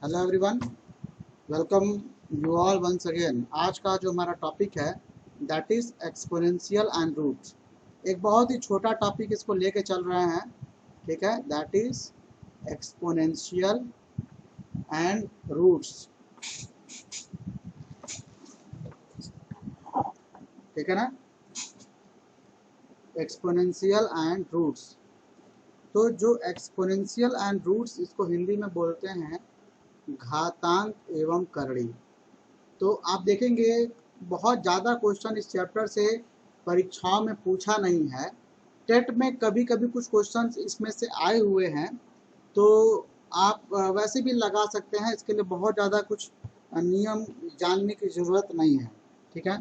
Hello everyone, welcome you all once again. आज का जो हमारा टॉपिक है that is exponential and roots. एक बहुत ही छोटा टॉपिक इसको लेके चल रहे हैं, ठीक है। That is exponential and roots, ठीक है ना। एक्सपोनेंशियल एंड रूट्स, तो जो एक्सपोनेंशियल एंड रूट्स इसको हिंदी में बोलते हैं घातांक एवं करड़ी। तो आप देखेंगे बहुत ज़्यादा क्वेश्चन इस चैप्टर से परीक्षाओं में पूछा नहीं है। टेट में कभी कभी कुछ क्वेश्चन इसमें से आए हुए हैं, तो आप वैसे भी लगा सकते हैं। इसके लिए बहुत ज़्यादा कुछ नियम जानने की ज़रूरत नहीं है, ठीक है।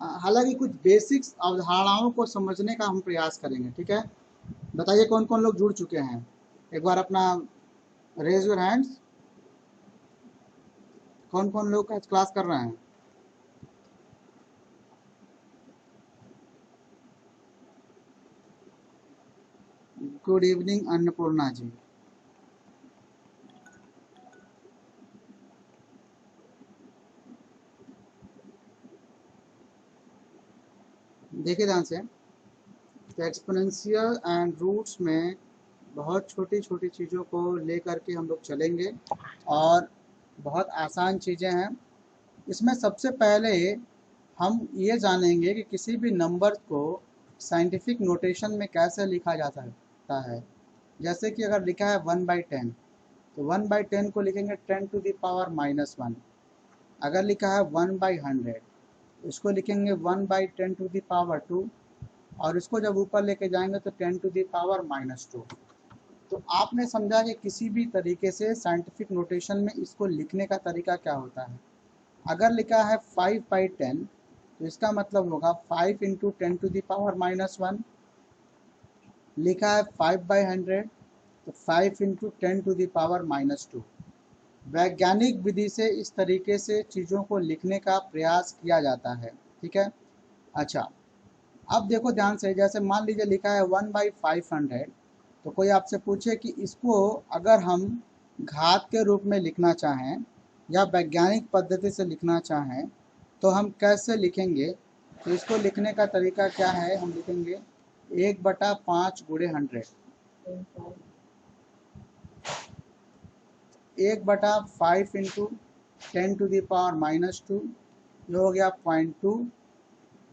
हालांकि कुछ बेसिक्स अवधारणाओं को समझने का हम प्रयास करेंगे, ठीक है। बताइए कौन कौन लोग जुड़ चुके हैं, एक बार अपना रेज योर हैंड्स। कौन कौन लोग क्लास कर रहे हैं? गुड इवनिंग अन्नपूर्णा जी। देखिए ध्यान से, तो एक्सपोनेंशियल एंड रूट्स में बहुत छोटी छोटी चीज़ों को लेकर के हम लोग चलेंगे और बहुत आसान चीज़ें हैं। इसमें सबसे पहले हम ये जानेंगे कि किसी भी नंबर को साइंटिफिक नोटेशन में कैसे लिखा जा सकता है। जैसे कि अगर लिखा है 1/10, तो 1/10 को लिखेंगे 10⁻⁻1। अगर लिखा है 1/100, इसको लिखेंगे 1/10⁻²। और इसको जब ऊपर लेके जाएंगे तो 10⁻⁻²। तो आपने समझा कि किसी भी तरीके से साइंटिफिक नोटेशन में इसको लिखने का तरीका क्या होता है। अगर लिखा है 5/10, तो इसका मतलब होगा 5 इंटू 10⁻⁻1। लिखा है 5/100, तो 5 इंटू 10⁻⁻²। वैज्ञानिक विधि से इस तरीके से चीज़ों को लिखने का प्रयास किया जाता है, ठीक है। अच्छा, अब देखो ध्यान से, जैसे मान लीजिए लिखा है 1/500, तो कोई आपसे पूछे कि इसको अगर हम घात के रूप में लिखना चाहें या वैज्ञानिक पद्धति से लिखना चाहें तो हम कैसे लिखेंगे। तो इसको लिखने का तरीका क्या है, हम लिखेंगे 1/5 गुणे 100। 1/5 इंटू 10⁻⁻², जो हो गया 0.2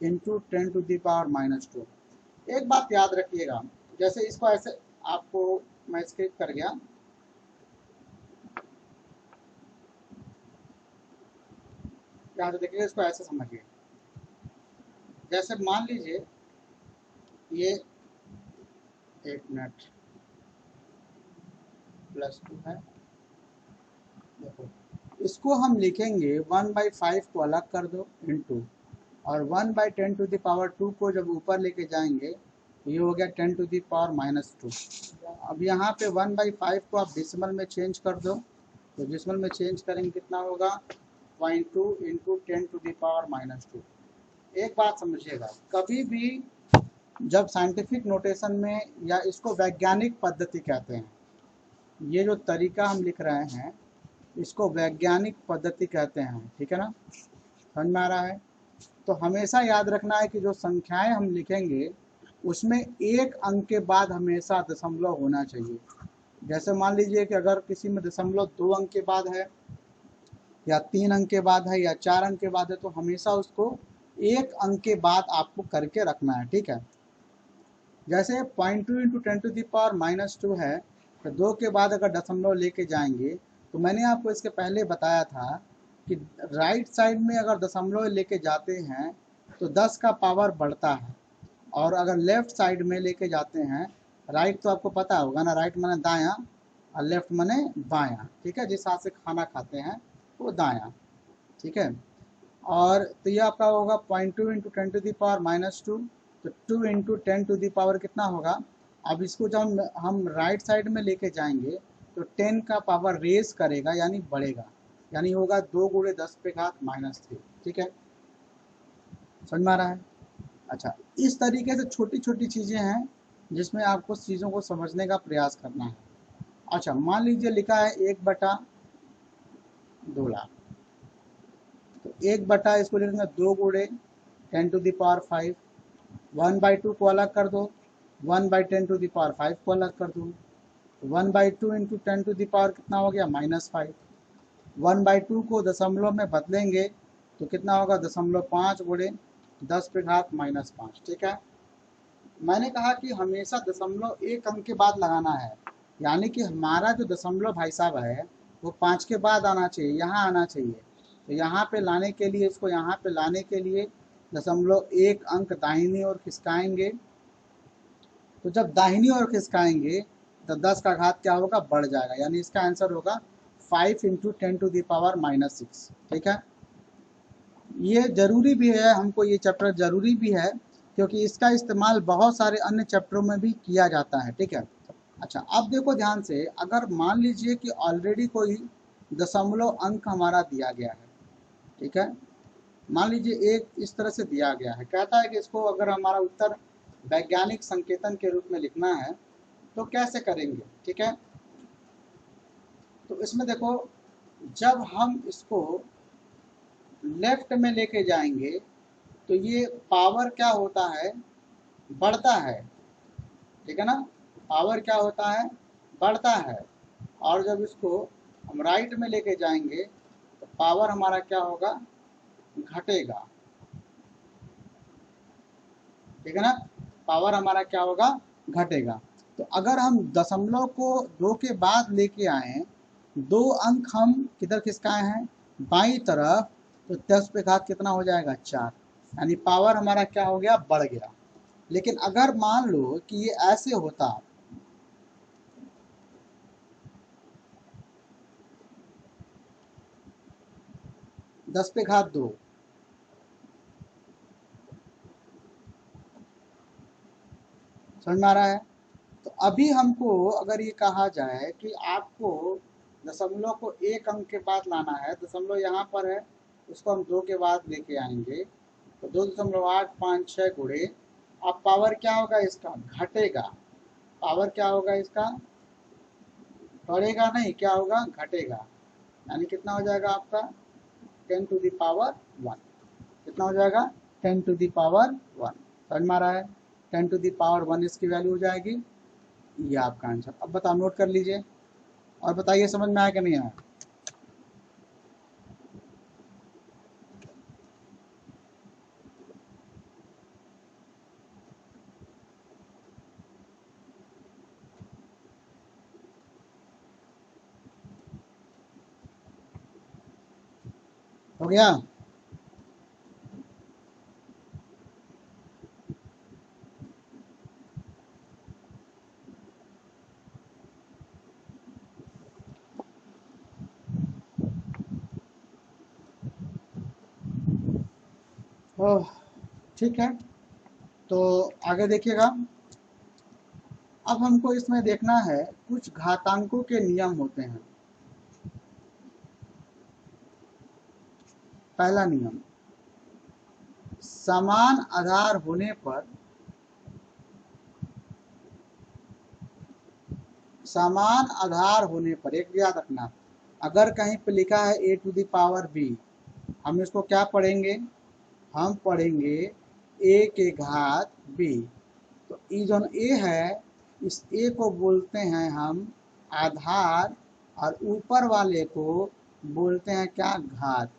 इंटू 10⁻⁻²। एक बात याद रखिएगा, जैसे इसको ऐसे आपको मैं स्किप कर गया। यहाँ से देखिए, इसको ऐसे समझिए। जैसे मान लीजिए ये 1 मिनट +2 है। देखो, इसको हम लिखेंगे 1/5 को अलग कर दो इंटू, और 1/10⁻² को जब ऊपर लेके जाएंगे तो ये हो गया 10⁻⁻²। अब यहाँ पे 1/5 को आप डिसिमल में चेंज कर दो, तो डिसिमल में चेंज करेंगे कितना होगा 0.2 इंटू 10⁻⁻²। एक बात समझिएगा, कभी भी जब साइंटिफिक नोटेशन में, या इसको वैज्ञानिक पद्धति कहते हैं, ये जो तरीका हम लिख रहे हैं इसको वैज्ञानिक पद्धति कहते हैं, ठीक है ना। समझ में आ रहा है। तो हमेशा याद रखना है कि जो संख्याएं हम लिखेंगे उसमें एक अंक के बाद हमेशा दशमलव होना चाहिए। जैसे मान लीजिए कि अगर किसी में दशमलव 2 अंक के बाद है, या 3 अंक के बाद है, या 4 अंक के बाद है, तो हमेशा उसको एक अंक के बाद आपको करके रखना है, ठीक है। जैसे 0.2 इंटू 10⁻⁻² है, तो 2 के बाद अगर दशमलव लेके जाएंगे, तो मैंने आपको इसके पहले बताया था कि राइट साइड में अगर दशमलव लेके जाते हैं तो 10 का पावर बढ़ता है, और अगर लेफ्ट साइड में लेके जाते हैं, राइट तो आपको पता होगा ना, राइट माने दायां और लेफ्ट माने बायां, ठीक है। जिस हाथ से खाना खाते हैं वो दायां, ठीक है। और तो ये आपका होगा 0.2 इंटू 10⁻⁻²। तो 2 इंटू 10 कितना होगा। अब इसको जब हम राइट साइड में लेके जाएंगे तो 10 का पावर रेज करेगा, यानी बढ़ेगा, यानी होगा 2 गुणे 10⁻⁻3, ठीक है। समझ में आ रहा है। अच्छा, इस तरीके से छोटी छोटी चीज़ें हैं जिसमें आपको चीज़ों को समझने का प्रयास करना है। अच्छा मान लीजिए लिखा है 1/2 लाख, तो 1 बटा इसको लिखेंगे 2 × 10⁵, 1/2 को अलग कर दो, 1/10⁵ को अलग कर दो, 1/2 × 10⁻, कितना हो गया -5। 1/2 को दशमलव में बदलेंगे तो कितना होगा 0.5 × 10⁻⁻5। ठीक है, मैंने कहा कि हमेशा दशमलव एक अंक के बाद लगाना है, यानी कि हमारा जो दशमलव भाई साहब है वो 5 के बाद आना चाहिए, यहाँ आना चाहिए। तो यहाँ पे लाने के लिए, इसको यहाँ पे लाने के लिए 0.1 अंक दाहिनी ओर खिसकाएंगे। तो जब दाहिनी ओर खिसकाएंगे तो 10 का घात क्या होगा, बढ़ जाएगा, यानी इसका आंसर होगा 5 × 10⁻⁻6। ठीक है, ये जरूरी भी है, हमको ये चैप्टर जरूरी भी है क्योंकि इसका इस्तेमाल बहुत सारे अन्य चैप्टरों में भी किया जाता है। ठीक है, अच्छा अब देखो ध्यान से, अगर मान लीजिए कि ऑलरेडी कोई दशमलव अंक हमारा दिया गया है, ठीक है, मान लीजिए एक इस तरह से दिया गया है, कहता है कि इसको अगर हमारा उत्तर वैज्ञानिक संकेतन के रूप में लिखना है तो कैसे करेंगे। ठीक है, तो इसमें देखो, जब हम इसको लेफ्ट में लेके जाएंगे तो ये पावर क्या होता है, बढ़ता है। ठीक है ना, पावर क्या होता है, बढ़ता है। और जब इसको हम राइट में लेके जाएंगे तो पावर हमारा क्या होगा, घटेगा। ठीक है ना, पावर हमारा क्या होगा, घटेगा। तो अगर हम दशमलव को 2 के बाद लेके आए, 2 अंक हम किधर खिसकाए हैं, बाईं तरफ, तो 10 पे घात कितना हो जाएगा, 4, यानी पावर हमारा क्या हो गया, बढ़ गया। लेकिन अगर मान लो कि ये ऐसे होता, दस पे घात 2, समझ में आ रहा है। तो अभी हमको अगर ये कहा जाए कि आपको दशमलव को 1 अंक के बाद लाना है, दशमलव यहाँ पर है, उसको हम 2 के बाद लेके आएंगे, तो 2.856 गुणे, अब पावर क्या होगा इसका, घटेगा। पावर क्या होगा इसका, बढ़ेगा नहीं, क्या होगा, घटेगा। यानी कितना हो जाएगा आपका 10⁻1। कितना हो जाएगा, 10⁻1। समझ में आ रहा है, 10⁻1 इसकी वैल्यू हो जाएगी, ये आपका आंसर। अब बताओ, नोट कर लीजिए और बताइए समझ में आया कि नहीं आया। हो गया, ओह ठीक है। तो आगे देखिएगा, अब हमको इसमें देखना है कुछ घातांकों के नियम होते हैं। पहला नियम, समान आधार होने पर, समान आधार होने पर, एक याद रखना, अगर कहीं पे लिखा है a⁴b, हम इसको क्या पढ़ेंगे, हम पढ़ेंगे a के घात b। तो ये जो a है, इस a को बोलते हैं हम आधार, और ऊपर वाले को बोलते हैं क्या, घात।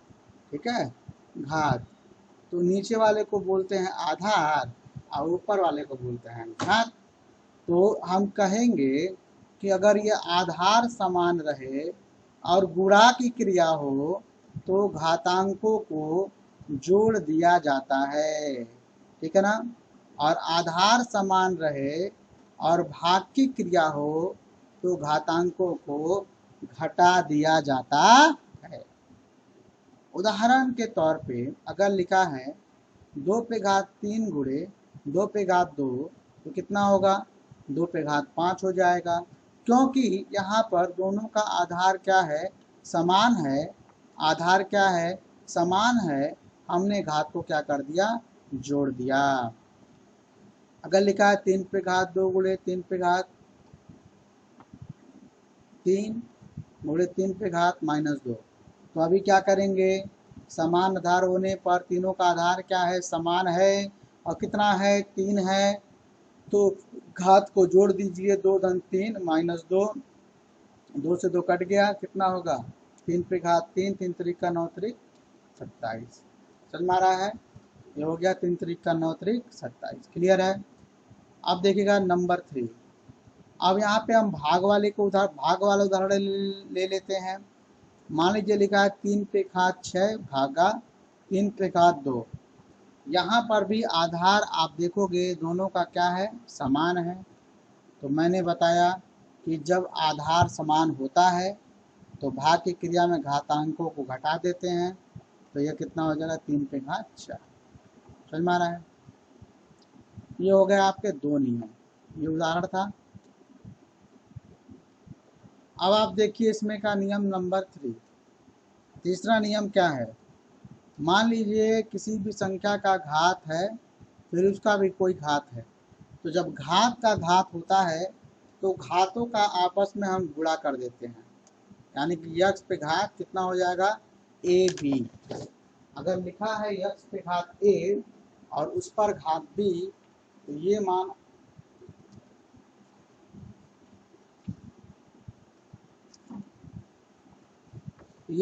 ठीक है, घात। तो नीचे वाले को बोलते हैं आधार और ऊपर वाले को बोलते हैं घात। तो हम कहेंगे कि अगर ये आधार समान रहे और गुणा की क्रिया हो तो घातांकों को जोड़ दिया जाता है। ठीक है ना, और आधार समान रहे और भाग की क्रिया हो तो घातांकों को घटा दिया जाता है। उदाहरण के तौर पे अगर लिखा है 2 पे घात 3 गुणे 2 पे घात 2, तो कितना होगा, 2 पे घात 5 हो जाएगा, क्योंकि यहाँ पर दोनों का आधार क्या है, समान है। आधार क्या है, समान है, हमने घात को क्या कर दिया, जोड़ दिया। अगर लिखा है 3 पे घात 2 गुणे 3 पे घात 3 गुणे 3 पे घात -2। तो अभी क्या करेंगे, समान आधार होने पर तीनों का आधार क्या है, समान है, और कितना है, 3 है। तो घात को जोड़ दीजिए, 2 धन 3 -2, 2 से 2 कट गया, कितना होगा, 3 पे घात 3, 3 त्रिक का 9 त्रिक 27। समझ में आ रहा है, ये हो गया 3 त्रिक का 9 त्रिक 27। क्लियर है। अब देखिएगा नंबर 3। अब यहाँ पे हम भाग वाला उदाहरण ले लेते हैं। मान लीजिए लिखा है 3 पे घात 6 भागा 3 पे घात 2। यहाँ पर भी आधार आप देखोगे दोनों का क्या है, समान है। तो मैंने बताया कि जब आधार समान होता है तो भाग की क्रिया में घातांकों को घटा देते हैं, तो यह कितना हो जाएगा, 3 पे घात 4। समझ में आ रहा है। ये हो गए आपके 2 नियम, ये उदाहरण था। अब आप देखिए इसमें का नियम नंबर 3। तीसरा नियम क्या है, मान लीजिए किसी भी संख्या का घात है, फिर उसका भी कोई घात है। तो जब घात का घात होता है तो घातों का आपस में हम गुणा कर देते हैं, यानी कि यक्स पे घात कितना हो जाएगा, ए बी। अगर लिखा है यक्स पे घात ए और उस पर घात बी, तो ये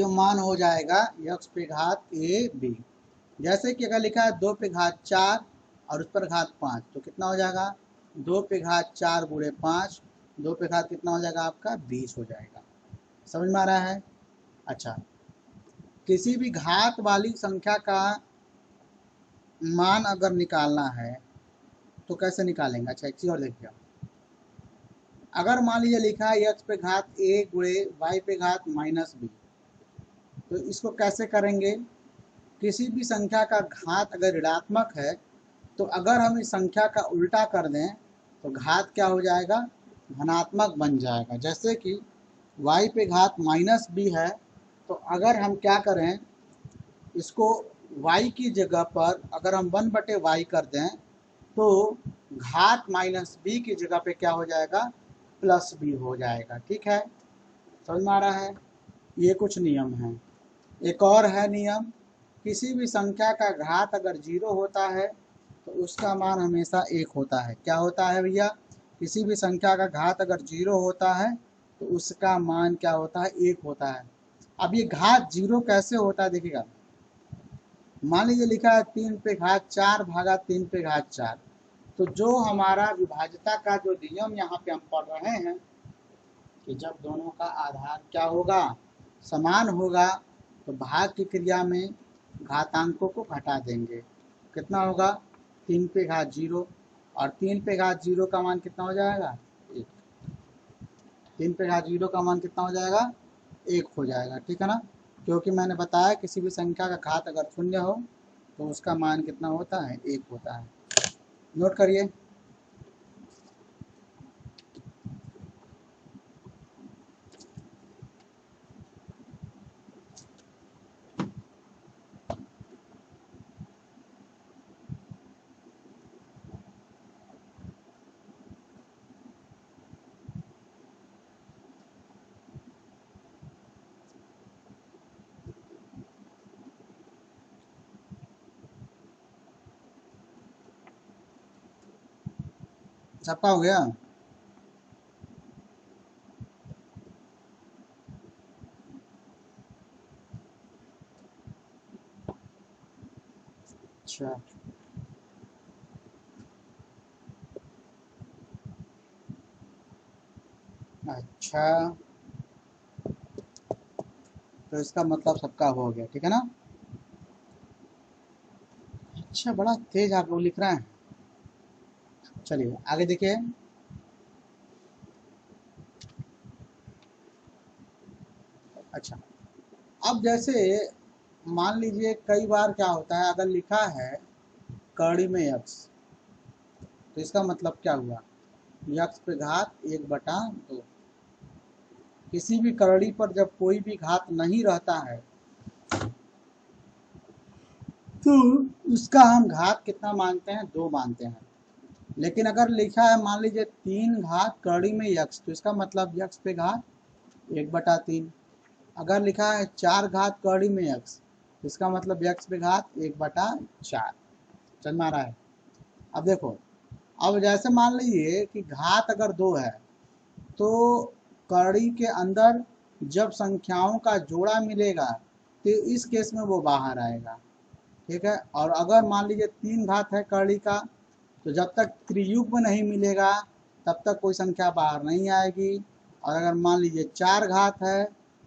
मान हो जाएगा यक्स पे घात ए बी। जैसे कि अगर लिखा है 2 पे घात 4 और उस पर घात 5, तो कितना हो जाएगा, 2 पे घात 4 गुणे 5, 2 पे घात कितना हो जाएगा आपका, 20 हो जाएगा। समझ में आ रहा है। अच्छा, किसी भी घात वाली संख्या का मान अगर निकालना है तो कैसे निकालेंगे। अच्छा, एक चीज और देखिए, अगर मान लीजिए लिखा है एक्स पे घात ए गुणे वाई पे घात -b, तो इसको कैसे करेंगे। किसी भी संख्या का घात अगर ऋणात्मक है तो अगर हम इस संख्या का उल्टा कर दें तो घात क्या हो जाएगा, धनात्मक बन जाएगा। जैसे कि y पे घात -b है, तो अगर हम क्या करें, इसको y की जगह पर अगर हम 1/y कर दें तो घात -b की जगह पे क्या हो जाएगा, +b हो जाएगा। ठीक है, समझ में आ रहा है। ये कुछ नियम हैं। एक और है नियम, किसी भी संख्या का घात अगर 0 होता है तो उसका मान हमेशा 1 होता है। क्या होता है भैया, किसी भी संख्या का घात अगर 0 होता है तो उसका मान क्या होता है, 1 होता है। अब ये घात 0 कैसे होता है देखिएगा, मान लीजिए लिखा है 3 पे घात 4 भागा 3 पे घात 4। तो जो हमारा विभाज्यता का जो नियम यहाँ पे हम पढ़ रहे हैं कि जब दोनों का आधार क्या होगा, समान होगा, तो भाग की क्रिया में घातांकों को घटा देंगे। कितना होगा, 3 पे घात 0, और 3 पे घात 0 का मान कितना हो जाएगा, 1। 3 पे घात 0 का मान कितना हो जाएगा, 1 हो जाएगा। ठीक है ना, क्योंकि मैंने बताया किसी भी संख्या का घात अगर 0 हो तो उसका मान कितना होता है, 1 होता है। नोट करिए। सबका हो गया। अच्छा, अच्छा, तो इसका मतलब सबका हो गया। ठीक है ना। अच्छा, बड़ा तेज आप लोग लिख रहे हैं। चलिए आगे देखिए। अच्छा, अब जैसे मान लीजिए कई बार क्या होता है, अगर लिखा है कड़ी में यक्स, तो इसका मतलब क्या हुआ, यक्स पे घात 1/2। किसी भी करड़ी पर जब कोई भी घात नहीं रहता है तो उसका हम घात कितना मानते हैं, 2 मानते हैं। लेकिन अगर लिखा है मान लीजिए 3 घात कड़ी में यक्स, तो इसका मतलब यक्स पे घात 1/3। अगर लिखा है 4 घात कड़ी में x, इसका मतलब x पे घात 1/4। समझ में आ रहा है? अब देखो, अब जैसे मान लीजिए कि घात अगर 2 है तो कड़ी के अंदर जब संख्याओं का जोड़ा मिलेगा तो इस केस में वो बाहर आएगा, ठीक है। और अगर मान लीजिए 3 घात है कड़ी का, तो जब तक त्रियुग्म नहीं मिलेगा तब तक कोई संख्या बाहर नहीं आएगी। और अगर मान लीजिए 4 घात है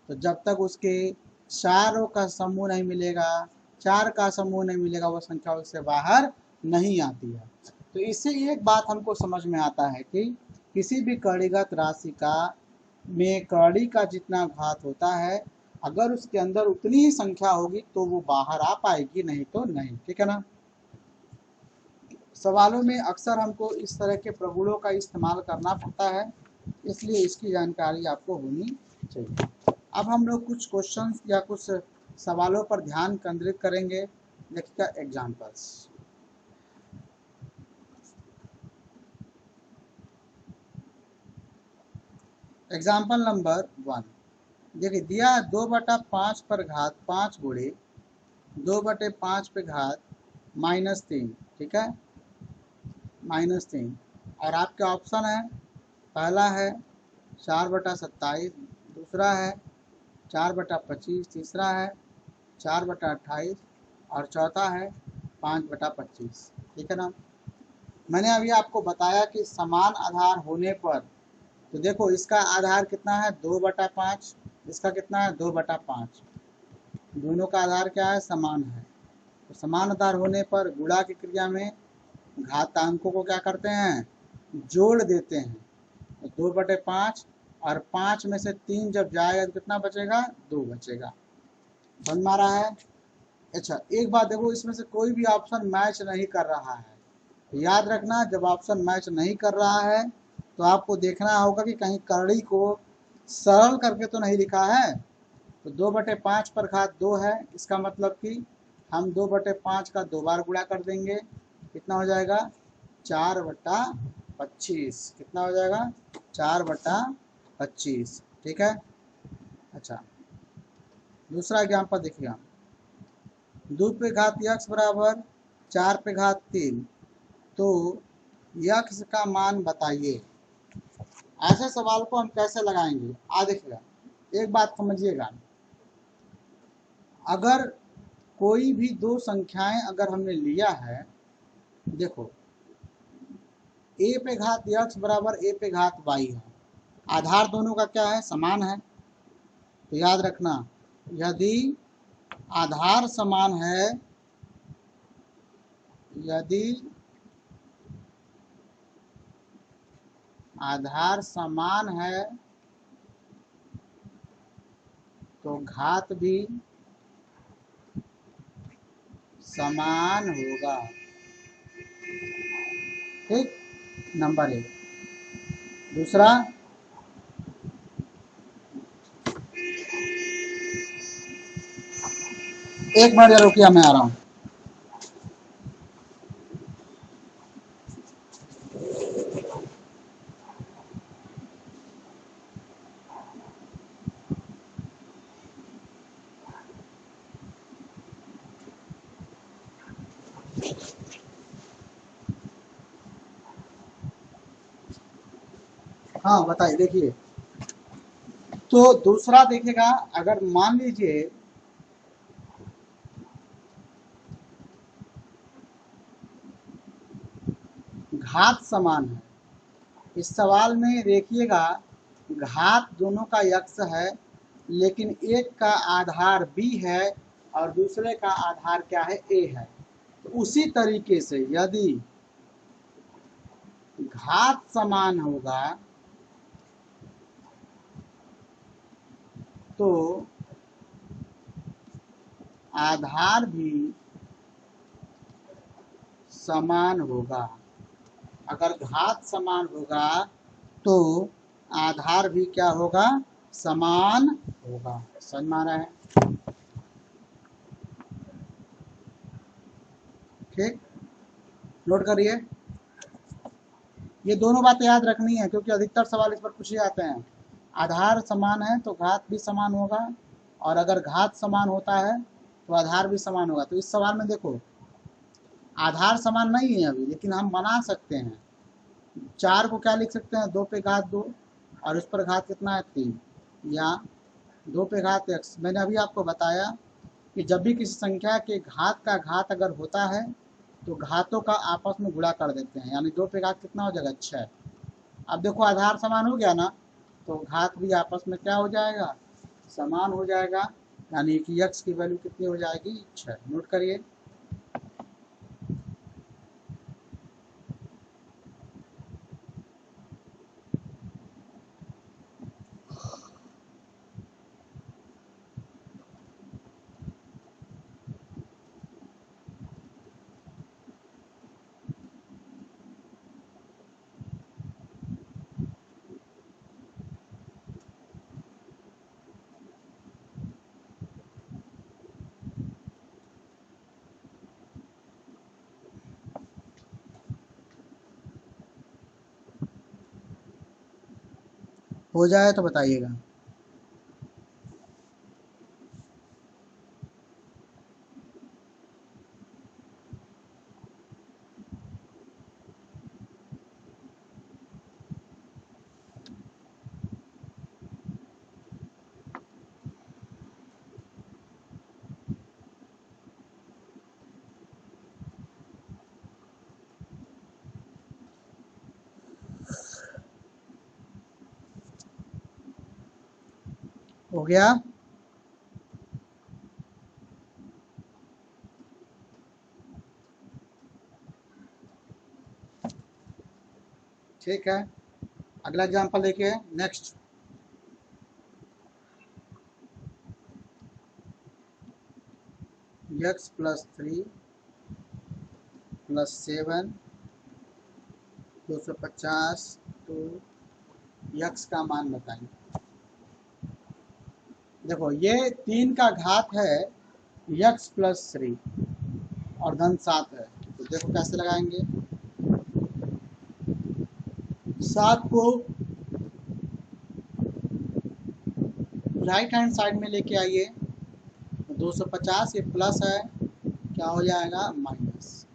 तो जब तक उसके चारों का समूह नहीं मिलेगा, 4 का समूह नहीं मिलेगा, वो संख्या उससे बाहर नहीं आती है। तो इससे एक बात हमको समझ में आता है कि किसी भी कड़ीगत राशि का में कड़ी का जितना घात होता है, अगर उसके अंदर उतनी ही संख्या होगी तो वो बाहर आ पाएगी, नहीं तो नहीं, ठीक है ना। सवालों में अक्सर हमको इस तरह के प्रगुणों का इस्तेमाल करना पड़ता है, इसलिए इसकी जानकारी आपको होनी चाहिए। अब हम लोग कुछ क्वेश्चंस या कुछ सवालों पर ध्यान केंद्रित करेंगे। देखिएगा एग्जांपल्स। एग्जाम्पल नंबर 1, देखिए दिया 2/5 पर घात 5 गुणे 2/5 पे घात -3, ठीक है, -3। और आपके ऑप्शन है, पहला है 4/27, दूसरा है 4/25, तीसरा है 4/28 और चौथा है 5/25, ठीक है ना। मैंने अभी आपको बताया कि समान आधार होने पर, तो देखो इसका आधार कितना है 2/5, इसका कितना है 2/5, दोनों का आधार क्या है, समान है। तो समान आधार होने पर गुणा की क्रिया में घातांकों को क्या करते हैं, जोड़ देते हैं। तो 2/5 और 5 में से 3 जब जाएगा तो कितना बचेगा, 2 बचेगा। समझ में आ रहा है? अच्छा, एक बात देखो, इसमें से कोई भी ऑप्शन मैच नहीं कर रहा है। तो याद रखना, जब ऑप्शन मैच नहीं कर रहा है तो आपको देखना होगा कि कहीं कड़ी को सरल करके तो नहीं लिखा है। तो 2/5 पर घात 2 है, इसका मतलब कि हम 2/5 का 2 बार गुणा कर देंगे, कितना हो जाएगा 4/25, कितना हो जाएगा 4/25, ठीक है। अच्छा, दूसरा एग्जाम्पल देखिएगा, 2 पे घात x बराबर 4 पे घात 3, तो x का मान बताइए। ऐसे सवाल को हम कैसे लगाएंगे, देखिएगा एक बात समझिएगा, अगर कोई भी दो संख्याएं अगर हमने लिया है, देखो a पे घात x बराबर a पे घात y है, आधार दोनों का क्या है, समान है। तो याद रखना, यदि आधार समान है, यदि आधार समान है तो घात भी समान होगा, ठीक, नंबर 1। दूसरा, एक मिनट जरा रुकिए, मैं आ रहा हूं। हाँ बताइए, देखिए तो दूसरा देखिएगा, अगर मान लीजिए घात समान है, इस सवाल में देखिएगा घात दोनों का x है, लेकिन एक का आधार b है और दूसरे का आधार क्या है, a है। तो उसी तरीके से यदि घात समान होगा तो आधार भी समान होगा। अगर घात समान होगा तो आधार भी क्या होगा, समान होगा। समझ में आ रहा है? ठीक, नोट करिए, ये दोनों बातें याद रखनी है क्योंकि अधिकतर सवाल इस पर पूछे जाते हैं। आधार समान है तो घात भी समान होगा, और अगर घात समान होता है तो आधार भी समान होगा। तो इस सवाल में देखो आधार समान नहीं है अभी, लेकिन हम बना सकते हैं। 4 को क्या लिख सकते हैं, 2 पे घात 2, और उस पर घात कितना है 3, या 2 पे घात x। मैंने अभी आपको बताया कि जब भी किसी संख्या के घात का घात अगर होता है तो घातों का आपस में गुणा कर देते हैं, यानी 2 पे घात कितना हो जाएगा 6। अब देखो आधार समान हो गया ना, तो घात भी आपस में क्या हो जाएगा, समान हो जाएगा, यानी कि x की वैल्यू कितनी हो जाएगी 6। नोट करिए। हो जाए तो बताइएगा। हो गया। ठीक है, अगला एग्जांपल देखिए नेक्स्ट। x प्लस 3 प्लस 7 250 तो x का मान बताएं। देखो ये 3 का घात है x प्लस 3 और धन 7 है, तो देखो कैसे लगाएंगे। 7 को राइट हैंड साइड में लेके आइए, 250 ये प्लस है, क्या हो जाएगा माइनस।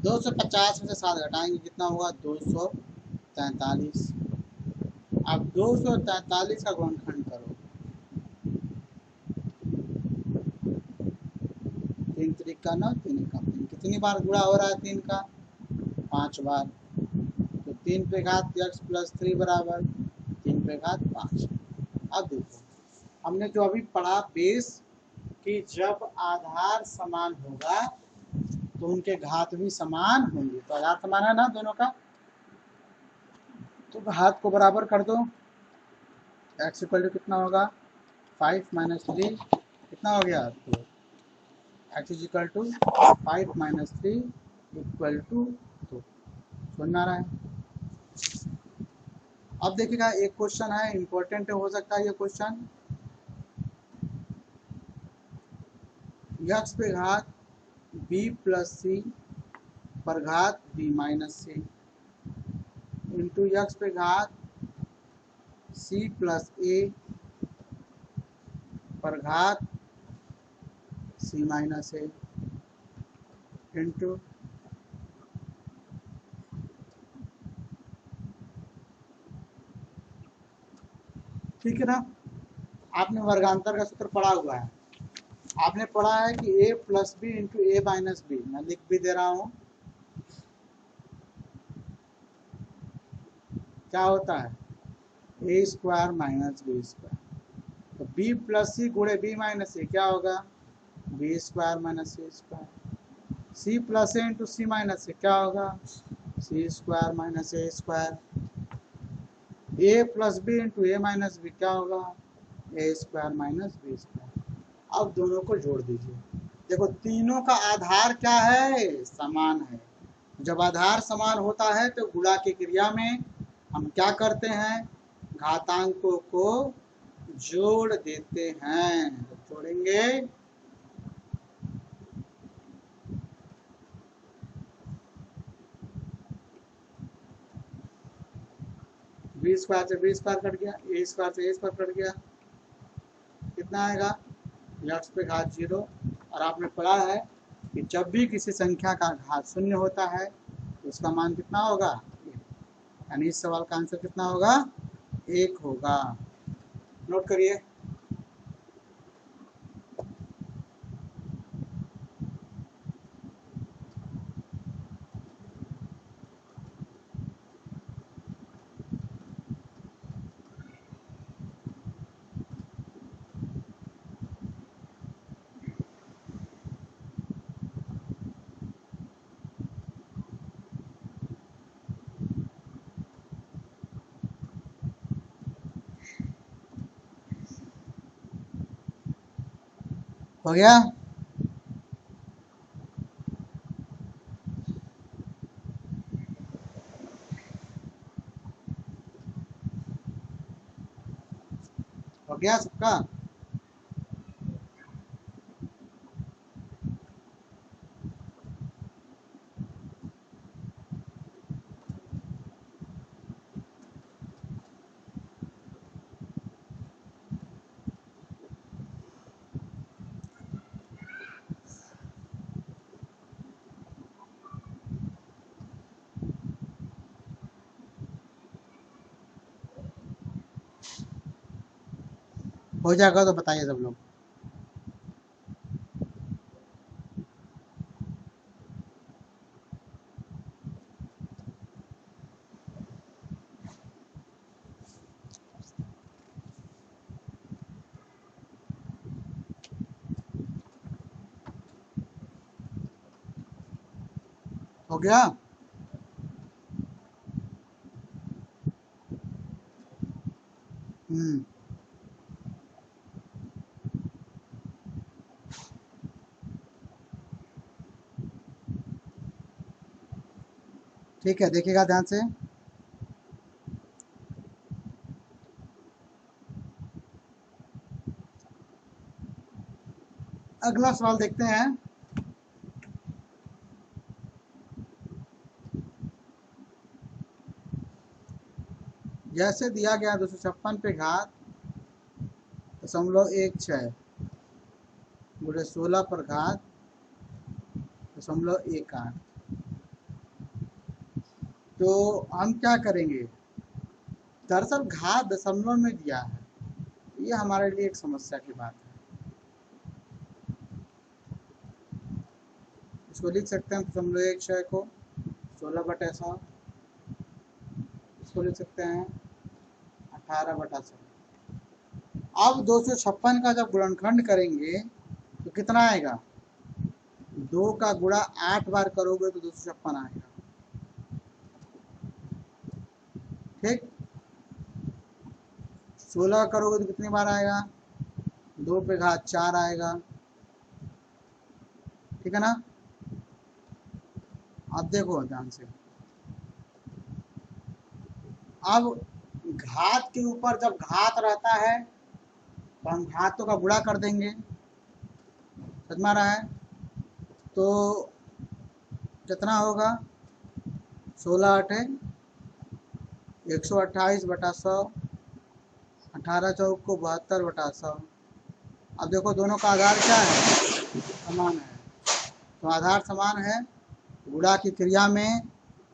250 में से 7 घटाएंगे कितना होगा 243। अब 243 का गुणनखंड करो, 3 त्रिक का 9, 3 का 3, कितनी बार गुणा हो रहा है 3 का 5 बार, तो 3 पे घात x प्लस 3 बराबर 3 पे घात 5। अब देखो हमने जो अभी पढ़ा बेस कि जब आधार समान होगा तो उनके घात भी समान होंगे। तो आधार समान है ना दोनों का, तो घात को बराबर कर दो। x इक्वल टू कितना होगा 5 माइनस 3 कितना हो गया, तो x is equal to 5 minus 3 equal to 2। समझ में आ रहा है। अब देखिएगा एक क्वेश्चन है इंपॉर्टेंट हो सकता है ये क्वेश्चन। x पे घात b प्लस सी पर घात b माइनस सी इंटू x पे घात c प्लस a पर घात c माइनस a इंटू ठीक है ना। आपने वर्गांतर का सूत्र पढ़ा हुआ है, आपने पढ़ा है कि a plus B into A minus B. मैं लिख भी दे रहा हूं, क्या होता है A square minus B square, तो बी प्लस सी गुणे बी माइनस सी क्या होगा B square minus C square, C plus A into C minus C क्या होगा C square minus A square, A plus B into A minus B क्या होगा A square minus B square. अब दोनों को जोड़ दीजिए, देखो तीनों का आधार क्या है समान है। जब आधार समान होता है तो गुणा की क्रिया में हम क्या करते हैं घातांकों को जोड़ देते हैं। तो जोड़ेंगे बी स्क्वायर से बी स्क्वायर कट गया, ए स्क्वायर से ए स्क्वायर कट गया, कितना आएगा एक्स पे घात 0। और आपने पढ़ा है कि जब भी किसी संख्या का घात शून्य होता है तो उसका मान कितना होगा, यानी इस सवाल का आंसर कितना होगा, 1 होगा। नोट करिए। हो गया। हो गया सबका। हो जाएगा तो बताइए सब लोग। हो गया। ठीक है, देखिएगा ध्यान से। अगला सवाल देखते हैं। जैसे दिया गया 256 पे घात 0.16 गुणे 16 पर घात 0.18, तो हम क्या करेंगे। दरअसल घात दशमलव में दिया है, ये हमारे लिए एक समस्या की बात है। इसको लिख सकते हैं 0.16 को 16/100, इसको लिख सकते हैं 18/100। अब 256 का जब गुणनखंड करेंगे तो कितना आएगा, 2 का गुणा 8 बार करोगे तो 256 आएगा। ठीक, 16 करोगे तो कितनी बार आएगा, 2 पे घात 4 आएगा। ठीक है ना। अब देखो ध्यान से, अब घात के ऊपर जब घात रहता है तो हम घातों का गुणा कर देंगे, समझ में आ रहा है। तो कितना होगा, 16 8 128/100, 18 चौक को 72/100। अब देखो दोनों का आधार क्या है, समान है, तो आधार समान है, गुणा की क्रिया में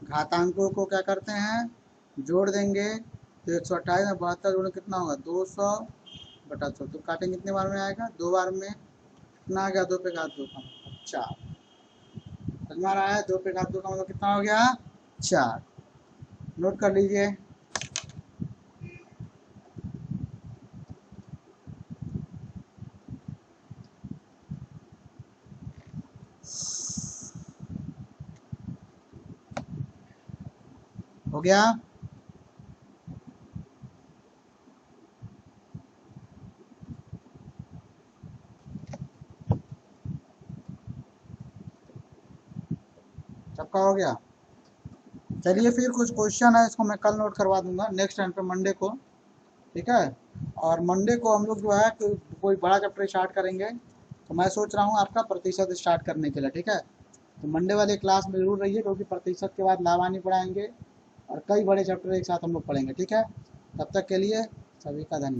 घातांकों को क्या करते हैं, जोड़ देंगे। तो 128 में 72 जोड़ कितना होगा, 200/100। तो काटेंगे कितने बार में आएगा, 2 बार में। कितना आ गया, 2 पे घात 2 का मतलब 4। समझ में आ रहा है, 2 पे घात 2 का मतलब कितना हो गया, 4। नोट कर लीजिए। हो गया। सबका हो गया। चलिए फिर कुछ क्वेश्चन है, इसको मैं कल नोट करवा दूंगा नेक्स्ट टाइम पे मंडे को। ठीक है, और मंडे को हम लोग जो है कोई बड़ा चैप्टर स्टार्ट करेंगे। तो मैं सोच रहा हूँ आपका प्रतिशत स्टार्ट करने के लिए। ठीक है, तो मंडे वाले क्लास में जरूर रहिए, क्योंकि प्रतिशत के बाद लावानी पढ़ाएंगे और कई बड़े चैप्टर एक साथ हम लोग पढ़ेंगे। ठीक है, तब तक के लिए सभी का धन्यवाद।